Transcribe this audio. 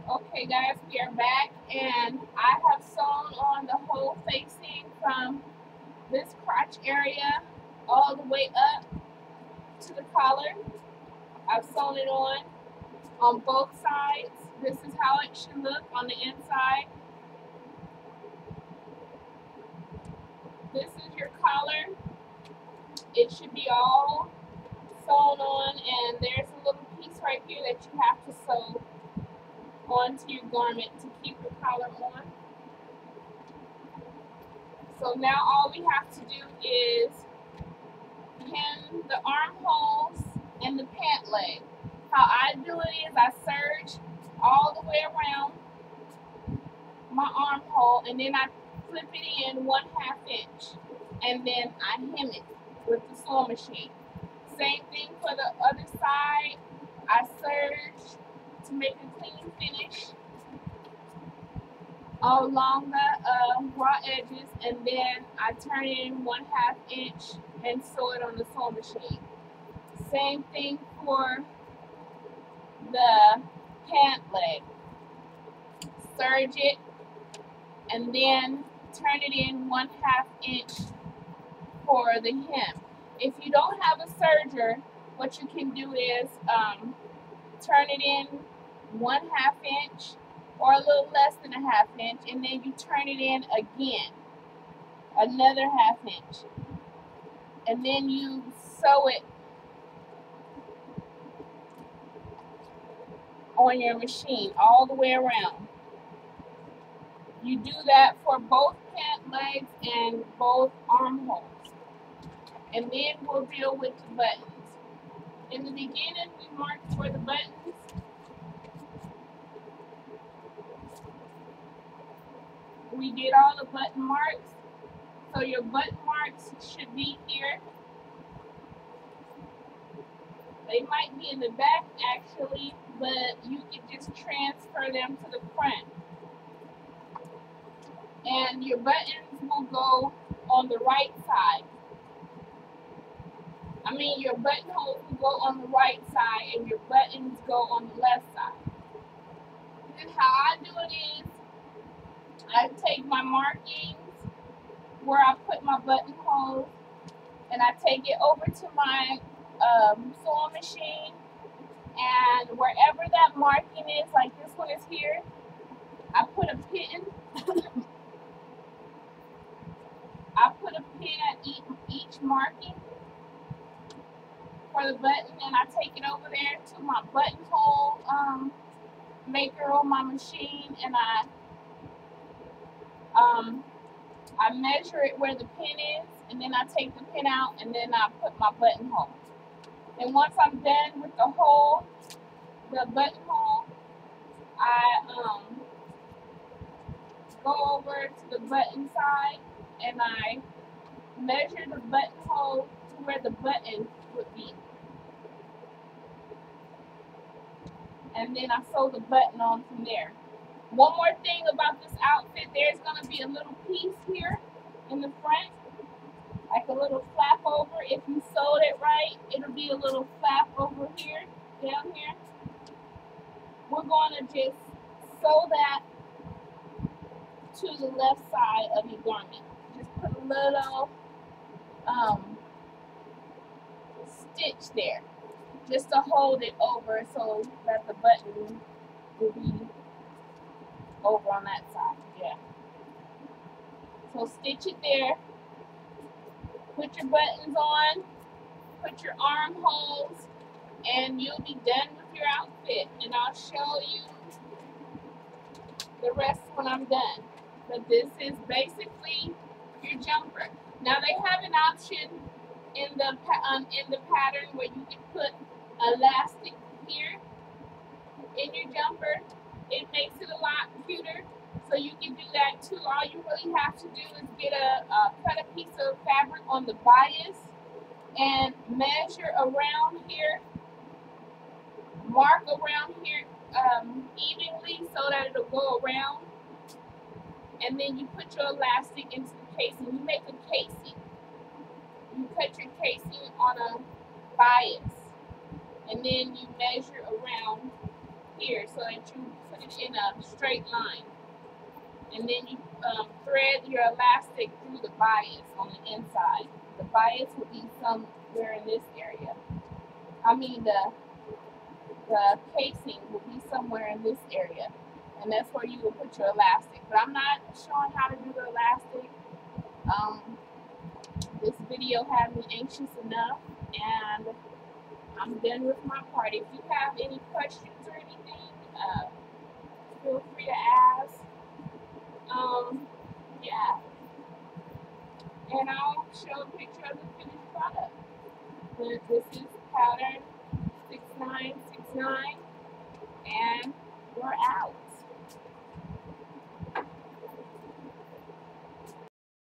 Okay guys, we are back and I have sewn on the whole facing from this crotch area all the way up to the collar. I've sewn it on both sides. This is how it should look on the inside. This is your collar. It should be all sewn on, and there's a little piece right here that you have to sew onto your garment to keep the collar on. So now all we have to do is pin the armholes and the pant leg. How I do it is I serge all the way around my armhole, and then I flip it in 1/2 inch, and then I hem it with the sewing machine. Same thing for the other side. I serge to make a clean finish all along the raw edges, and then I turn it in 1/2 inch and sew it on the sewing machine. Same thing for the pant leg. Serge it and then turn it in 1/2 inch for the hem. If you don't have a serger, what you can do is turn it in 1/2 inch or a little less than a 1/2 inch, and then you turn it in again, another 1/2 inch, and then you sew it on your machine all the way around. You do that for both pant legs and both armholes. And then we'll deal with the buttons. In the beginning, we marked for the buttons. We did all the button marks. So your button marks should be here. They might be in the back actually, but you can just transfer them to the front. And your buttons will go on the right side. Your buttonholes will go on the right side and your buttons go on the left side. This is how I do it is, I take my markings where I put my buttonholes and I take it over to my sewing machine, and wherever that marking is, like this one is here, I put a pin. I put a pin at each marking for the button, and I take it over there to my buttonhole maker on my machine, and I measure it where the pin is, and then I take the pin out, and then I put my buttonhole. And once I'm done with the buttonhole, I go over to the button side, and I measure the buttonhole to where the button would be. And then I sew the button on from there. One more thing about this outfit, there's going to be a little piece here in the front, like a little flap over. If you sewed it right, it'll be a little flap over here, down here. We're going to just sew that to the left side of your garment. Just put a little stitch there, just to hold it over so that the button will be over on that side. Yeah. So stitch it there. Put your buttons on. Put your armholes, and you'll be done with your outfit. And I'll show you the rest when I'm done. But this is basically your jumper. Now they have an option in the pattern where you can put elastic here in your jumper. It makes it a lot cuter, so you can do that too. All you really have to do is get cut a piece of fabric on the bias and measure around here, mark around here evenly so that it'll go around, and then you put your elastic into the casing. You make a casing. You cut your casing on a bias, and then you measure around here so that you put it in a straight line. And then you thread your elastic through the bias on the inside. The bias will be somewhere in this area. I mean the casing will be somewhere in this area. And that's where you will put your elastic. But I'm not showing how to do the elastic. This video had me anxious enough, and I'm done with my part. If you have any questions or anything, feel free to ask. Yeah. And I'll show a picture of the finished product. This is pattern 6969, and we're out.